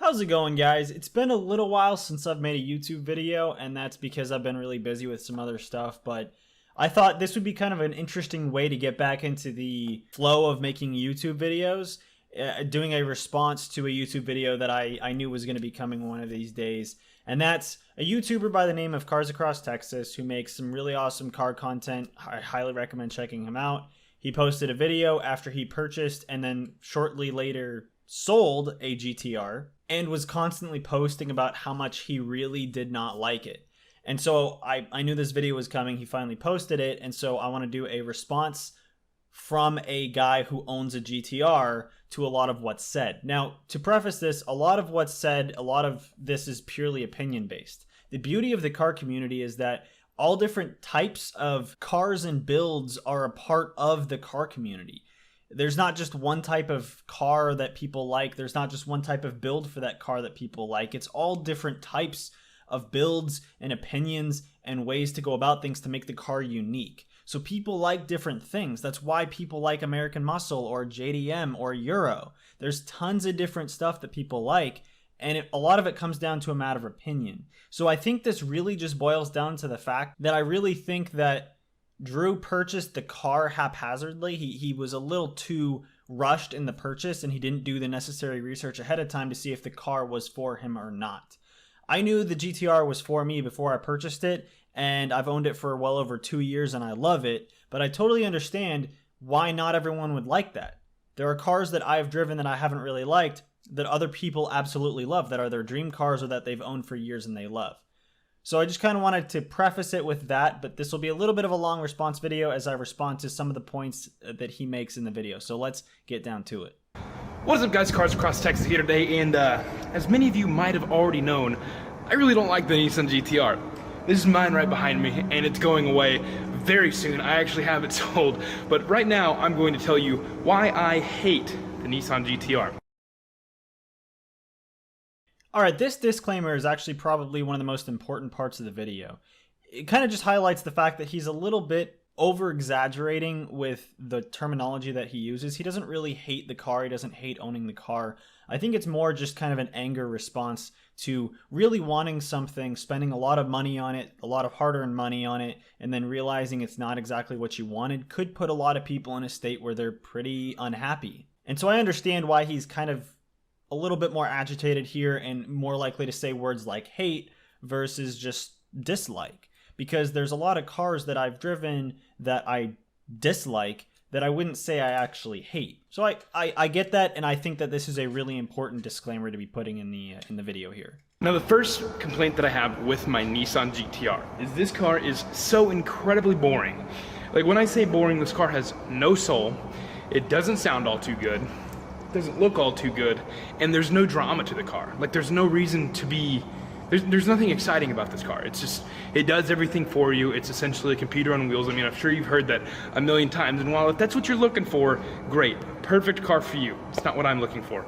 How's it going, guys? It's been a little while since I've made a YouTube video, and that's because I've been really busy with some other stuff, but I thought this would be kind of an interesting way to get back into the flow of making YouTube videos, doing a response to a YouTube video that I knew was going to be coming one of these days. And that's a YouTuber by the name of Cars Across Texas who makes some really awesome car content. I highly recommend checking him out. He posted a video after he purchased and then shortly later sold a GTR, and was constantly posting about how much he really did not like it. And so I knew this video was coming. He finally posted it, and so I want to do a response from a guy who owns a GTR to a lot of what's said. Now, to preface this, a lot of what's said, a lot of this is purely opinion based. The beauty of the car community is that all different types of cars and builds are a part of the car community. There's not just one type of car that people like. There's not just one type of build for that car that people like. It's all different types of builds and opinions and ways to go about things to make the car unique. So people like different things. That's why people like American Muscle or JDM or Euro. There's tons of different stuff that people like, and a lot of it comes down to a matter of opinion. So I think this really just boils down to the fact that I really think that Drew purchased the car haphazardly. He was a little too rushed in the purchase, and he didn't do the necessary research ahead of time to see if the car was for him or not. I knew the GTR was for me before I purchased it, and I've owned it for well over 2 years and I love it, but I totally understand why not everyone would like that. There are cars that I've driven that I haven't really liked that other people absolutely love, that are their dream cars or that they've owned for years and they love. So I just kind of wanted to preface it with that, but this will be a little bit of a long response video as I respond to some of the points that he makes in the video. So let's get down to it. What is up, guys? Cars Across Texas here today, and as many of you might have already known, I really don't like the Nissan GTR. This is mine right behind me, and it's going away very soon. I actually have it sold, but right now I'm going to tell you why I hate the Nissan GTR. Alright, this disclaimer is actually probably one of the most important parts of the video. It kind of just highlights the fact that he's a little bit over-exaggerating with the terminology that he uses. He doesn't really hate the car, he doesn't hate owning the car. I think it's more just kind of an anger response to really wanting something, spending a lot of money on it, a lot of hard-earned money on it, and then realizing it's not exactly what you wanted could put a lot of people in a state where they're pretty unhappy. And so I understand why he's kind of a little bit more agitated here and more likely to say words like hate versus just dislike, because there's a lot of cars that I've driven that I dislike that I wouldn't say I actually hate. So I get that, and I think that this is a really important disclaimer to be putting in the video here. Now, the first complaint that I have with my Nissan GTR is this car is so incredibly boring. Like, when I say boring, this car has no soul, it doesn't sound all too good, doesn't look all too good, and there's no drama to the car. Like, there's no reason to be, there's nothing exciting about this car. It's just, it does everything for you. It's essentially a computer on wheels. I mean, I'm sure you've heard that a million times, and while if that's what you're looking for, great, perfect car for you. It's not what I'm looking for.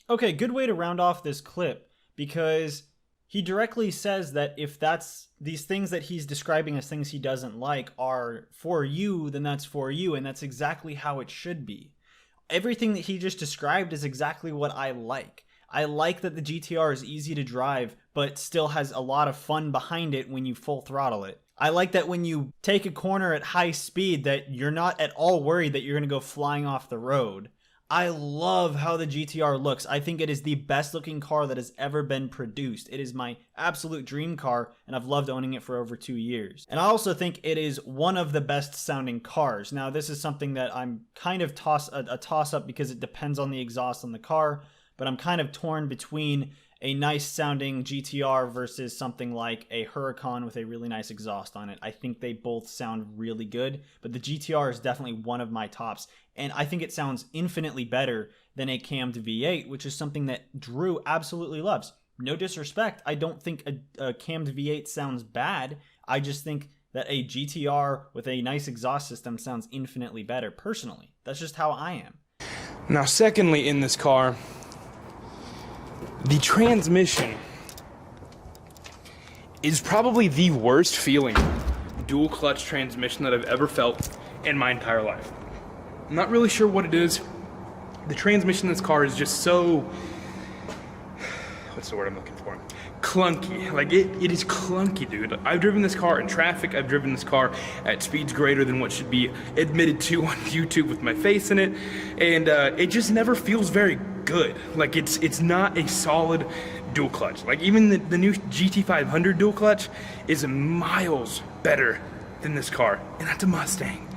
Okay, good way to round off this clip, because he directly says that if that's, these things that he's describing as things he doesn't like are for you, then that's for you, and that's exactly how it should be. Everything that he just described is exactly what I like. I like that the GTR is easy to drive, but still has a lot of fun behind it when you full throttle it. I like that when you take a corner at high speed that you're not at all worried that you're going to go flying off the road. I love how the GTR looks. I think it is the best looking car that has ever been produced. It is my absolute dream car, and I've loved owning it for over 2 years. And I also think it is one of the best sounding cars. Now, this is something that I'm kind of a toss up because it depends on the exhaust on the car, but I'm kind of torn between a nice sounding GTR versus something like a Huracan with a really nice exhaust on it. I think they both sound really good, but the GTR is definitely one of my tops, and I think it sounds infinitely better than a cammed V8, which is something that Drew absolutely loves. No disrespect, I don't think a cammed V8 sounds bad. I just think that a GTR with a nice exhaust system sounds infinitely better personally. That's just how I am. Now, secondly, in this car, the transmission is probably the worst feeling dual clutch transmission that I've ever felt in my entire life. I'm not really sure what it is. The transmission in this car is just so what's the word I'm looking for? Clunky. Like it is clunky, dude. I've driven this car in traffic. I've driven this car at speeds greater than what should be admitted to on YouTube with my face in it, and it just never feels very good. Like it's not a solid dual clutch. Like even the new GT500 dual clutch is miles better than this car, and that's a Mustang.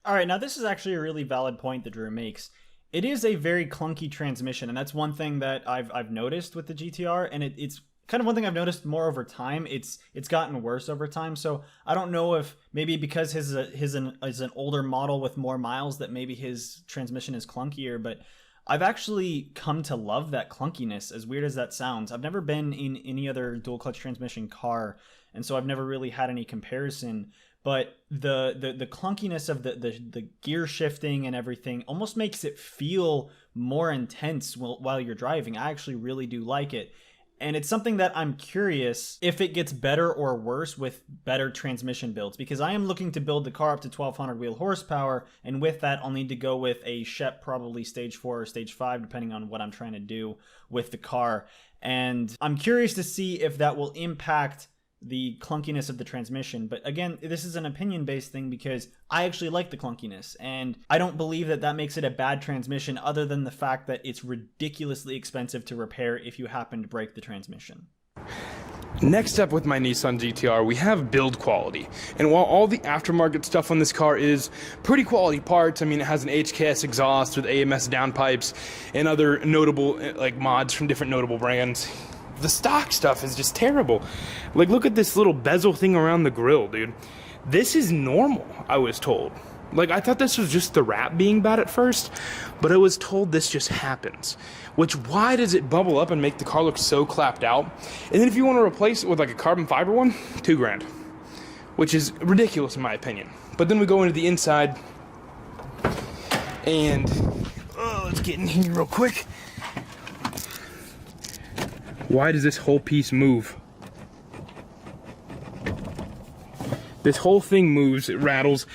All right, now this is actually a really valid point that Drew makes. It is a very clunky transmission, and that's one thing that I've noticed with the GTR, and it's kind of one thing I've noticed more over time. It's gotten worse over time, so I don't know if maybe because his is an older model with more miles that maybe his transmission is clunkier, but I've actually come to love that clunkiness, as weird as that sounds. I've never been in any other dual clutch transmission car, and so I've never really had any comparison. But the clunkiness of the gear shifting and everything almost makes it feel more intense while you're driving. I actually really do like it. And it's something that I'm curious if it gets better or worse with better transmission builds, because I am looking to build the car up to 1200 wheel horsepower, and with that I'll need to go with a Shep, probably stage 4 or stage 5, depending on what I'm trying to do with the car. And I'm curious to see if that will impact the clunkiness of the transmission. But again, this is an opinion-based thing because I actually like the clunkiness, and I don't believe that that makes it a bad transmission, other than the fact that it's ridiculously expensive to repair if you happen to break the transmission. Next up with my Nissan GTR, we have build quality. And while all the aftermarket stuff on this car is pretty quality parts, I mean, it has an HKS exhaust with AMS downpipes and other notable like mods from different notable brands, the stock stuff is just terrible. Like, look at this little bezel thing around the grill, dude. This is normal, I was told. Like, I thought this was just the wrap being bad at first, but I was told this just happens. Which, why does it bubble up and make the car look so clapped out? And then if you want to replace it with like a carbon fiber one, $2,000, which is ridiculous in my opinion. But then we go into the inside, and let's get in here real quick. Why does this whole piece move? This whole thing moves, it rattles,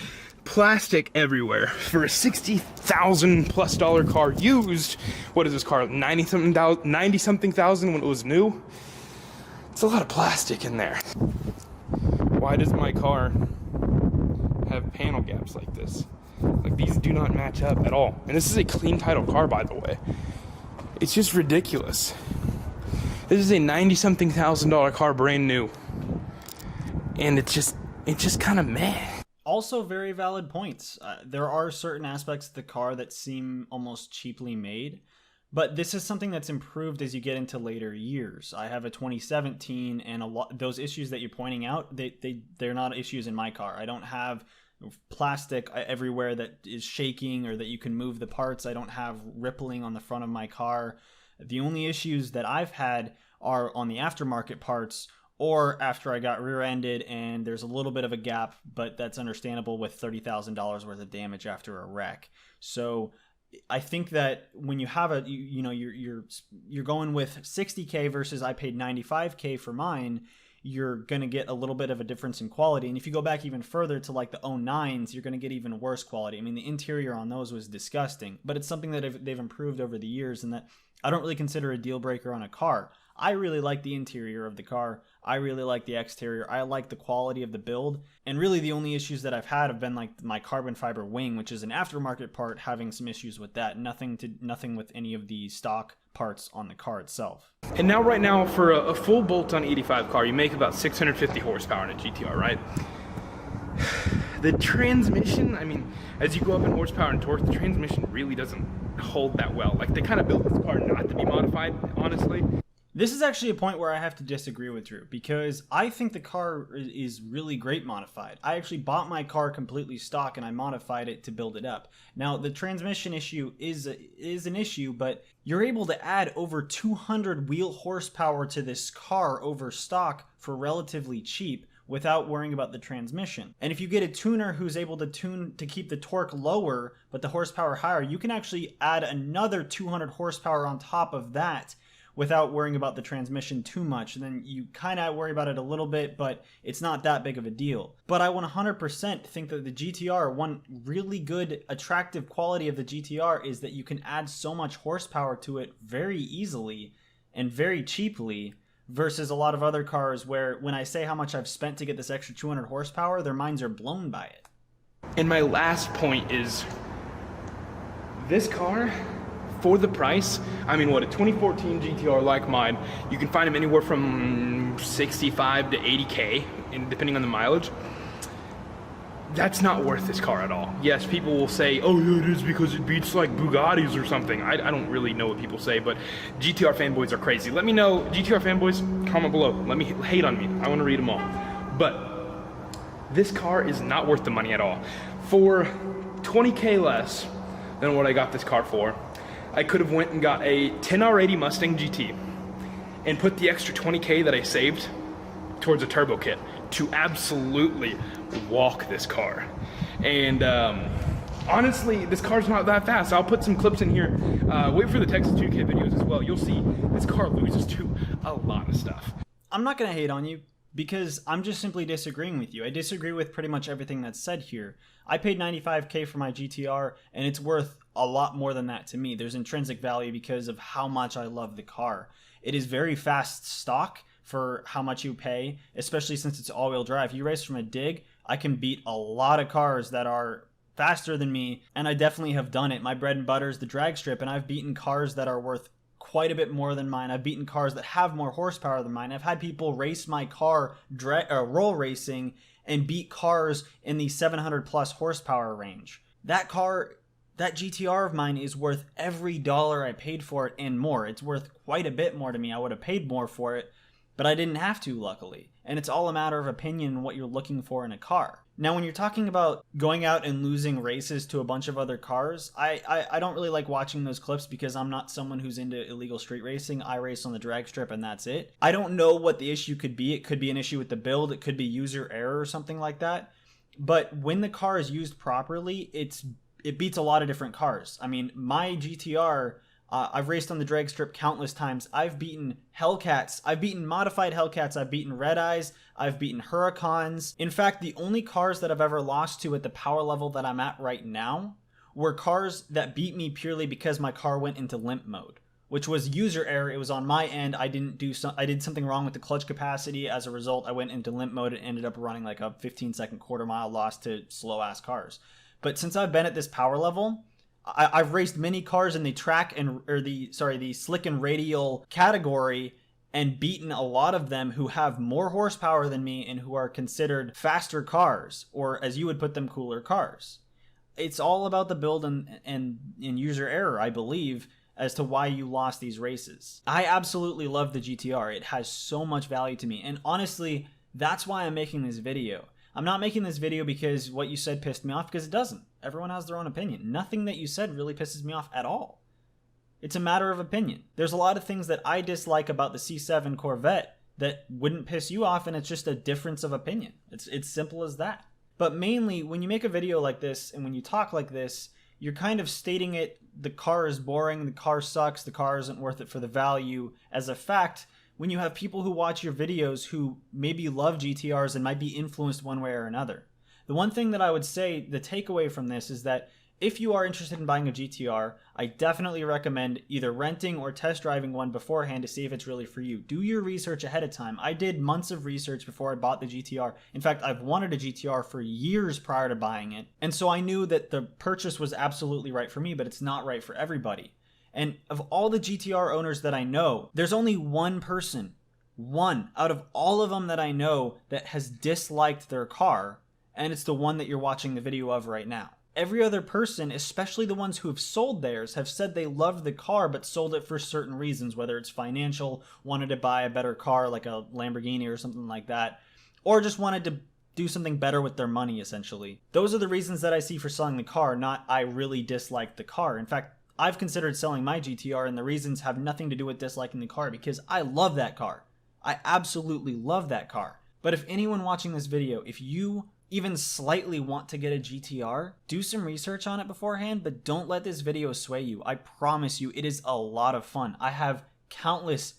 plastic everywhere. For a $60,000+ car used, what is this car, 90-something thousand when it was new? It's a lot of plastic in there. Why does my car have panel gaps like this? Like, these do not match up at all. And this is a clean title car, by the way. It's just ridiculous. This is a 90-something thousand car, brand new, and it's just kind of meh. Also, very valid points. There are certain aspects of the car that seem almost cheaply made, but this is something that's improved as you get into later years. I have a 2017, and those issues that you're pointing out, they're not issues in my car. I don't have plastic everywhere that is shaking or that you can move the parts. I don't have rippling on the front of my car. The only issues that I've had are on the aftermarket parts, or after I got rear-ended and there's a little bit of a gap, but that's understandable with $30,000 worth of damage after a wreck. So I think that when you have you're going with $60K versus I paid $95K for mine, you're going to get a little bit of a difference in quality. And if you go back even further to like the 09s, you're going to get even worse quality. I mean, the interior on those was disgusting, but it's something that they've improved over the years, and that I don't really consider a deal breaker on a car. I really like the interior of the car. I really like the exterior. I like the quality of the build. And really the only issues that I've had have been like my carbon fiber wing, which is an aftermarket part, having some issues with that. Nothing with any of the stock parts on the car itself. And now right now for a full bolt-on 85 car, you make about 650 horsepower in a GTR, right? The transmission, I mean, as you go up in horsepower and torque, the transmission really doesn't hold that well. Like, they kind of built this car not to be modified, honestly. This is actually a point where I have to disagree with Drew, because I think the car is really great modified. I actually bought my car completely stock and I modified it to build it up. Now, the transmission issue is an issue, but you're able to add over 200 wheel horsepower to this car over stock for relatively cheap without worrying about the transmission. And if you get a tuner who's able to tune to keep the torque lower but the horsepower higher, you can actually add another 200 horsepower on top of that without worrying about the transmission too much. And then you kind of worry about it a little bit, but it's not that big of a deal. But I 100% think that the GTR, one really good attractive quality of the GTR is that you can add so much horsepower to it very easily, and very cheaply, versus a lot of other cars where when I say how much I've spent to get this extra 200 horsepower, their minds are blown by it. And my last point is, this car, for the price, I mean, what, a 2014 GTR like mine, you can find them anywhere from 65 to 80K, depending on the mileage. That's not worth this car at all. Yes, people will say, oh yeah, it is because it beats like Bugattis or something. I don't really know what people say, but GTR fanboys are crazy. Let me know, GTR fanboys, comment below. Let me hate on me. I want to read them all. But this car is not worth the money at all. For 20K less than what I got this car for, I could have went and got a 10R80 Mustang GT and put the extra 20K that I saved towards a turbo kit to absolutely walk this car. And honestly, this car's not that fast. I'll put some clips in here. Wait for the Texas 2K videos as well. You'll see this car loses to a lot of stuff. I'm not gonna hate on you because I'm just simply disagreeing with you. I disagree with pretty much everything that's said here. I paid 95K for my GTR and it's worth a lot more than that to me. There's intrinsic value because of how much I love the car. It is very fast stock for how much you pay, especially since it's all-wheel drive. You race from a dig, I can beat a lot of cars that are faster than me, and I definitely have done it. My bread and butter is the drag strip, and I've beaten cars that are worth quite a bit more than mine. I've beaten cars that have more horsepower than mine. I've had people race my car roll racing and beat cars in the 700 plus horsepower range. That car, that GTR of mine is worth every dollar I paid for it and more. It's worth quite a bit more to me. I would have paid more for it, but I didn't have to, luckily. And it's all a matter of opinion and what you're looking for in a car. Now, when you're talking about going out and losing races to a bunch of other cars, I don't really like watching those clips because I'm not someone who's into illegal street racing. I race on the drag strip and that's it. I don't know what the issue could be. It could be an issue with the build. It could be user error or something like that. But when the car is used properly, it beats a lot of different cars. I mean, my GTR... I've raced on the drag strip countless times. I've beaten Hellcats. I've beaten modified Hellcats. I've beaten Red Eyes. I've beaten Huracans. In fact, the only cars that I've ever lost to at the power level that I'm at right now were cars that beat me purely because my car went into limp mode, which was user error. It was on my end. I did something wrong with the clutch capacity. As a result, I went into limp mode and ended up running like a 15-second quarter mile loss to slow-ass cars. But since I've been at this power level, I've raced many cars in the the slick and radial category and beaten a lot of them who have more horsepower than me and who are considered faster cars, or as you would put them, cooler cars. It's all about the build and user error, I believe, as to why you lost these races. I absolutely love the GTR. It has so much value to me. And honestly, that's why I'm making this video. I'm not making this video because what you said pissed me off, because it doesn't. Everyone has their own opinion. Nothing that you said really pisses me off at all. It's a matter of opinion. There's a lot of things that I dislike about the C7 Corvette that wouldn't piss you off, and it's just a difference of opinion. It's simple as that. But mainly, when you make a video like this, and when you talk like this, you're kind of stating it, the car is boring, the car sucks, the car isn't worth it for the value, as a fact, when you have people who watch your videos who maybe love GTRs and might be influenced one way or another. The one thing that I would say, the takeaway from this is that if you are interested in buying a GTR, I definitely recommend either renting or test driving one beforehand to see if it's really for you. Do your research ahead of time. I did months of research before I bought the GTR. In fact, I've wanted a GTR for years prior to buying it. And so I knew that the purchase was absolutely right for me, but it's not right for everybody. And of all the GTR owners that I know, there's only one person, one out of all of them that I know, that has disliked their car, and it's the one that you're watching the video of right now. Every other person, especially the ones who have sold theirs, have said they loved the car but sold it for certain reasons, whether it's financial, wanted to buy a better car like a Lamborghini or something like that, or just wanted to do something better with their money, essentially. Those are the reasons that I see for selling the car, not I really dislike the car. In fact, I've considered selling my GTR, and the reasons have nothing to do with disliking the car, because I love that car. I absolutely love that car. But if anyone watching this video, if you even slightly want to get a GTR, do some research on it beforehand, but don't let this video sway you. I promise you, it is a lot of fun. I have countless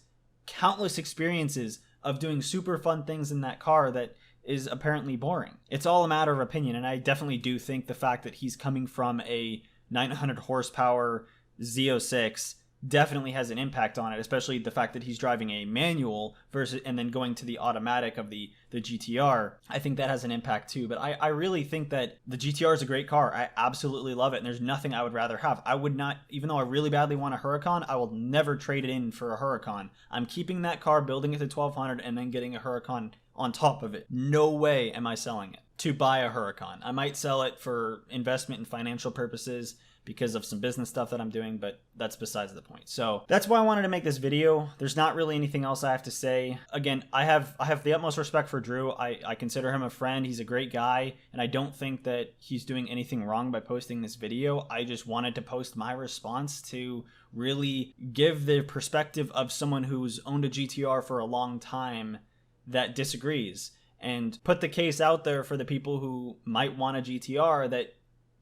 experiences of doing super fun things in that car that is apparently boring. It's all a matter of opinion, and I definitely do think the fact that he's coming from a 900 horsepower Z06 definitely has an impact on it, especially the fact that he's driving a manual versus and then going to the automatic of the GTR. I think that has an impact too. But I really think that the GTR is a great car. I absolutely love it, and there's nothing I would rather have. I would not, even though I really badly want a Huracan, I will never trade it in for a Huracan. I'm keeping that car, building it to 1200, and then getting a Huracan on top of it. No way am I selling it to buy a Huracan. I might sell it for investment and financial purposes because of some business stuff that I'm doing, but that's besides the point. So that's why I wanted to make this video. There's not really anything else I have to say. Again, I have the utmost respect for Drew. I consider him a friend. He's a great guy, and I don't think that he's doing anything wrong by posting this video. I just wanted to post my response to really give the perspective of someone who's owned a GTR for a long time that disagrees, and put the case out there for the people who might want a GTR, that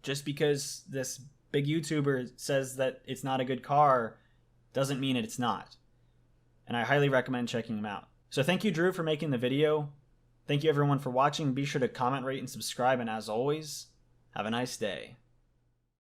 just because this big YouTuber says that it's not a good car doesn't mean it's not. And I highly recommend checking him out. So thank you, Drew, for making the video. Thank you everyone for watching. Be sure to comment, rate, and subscribe. And as always, have a nice day.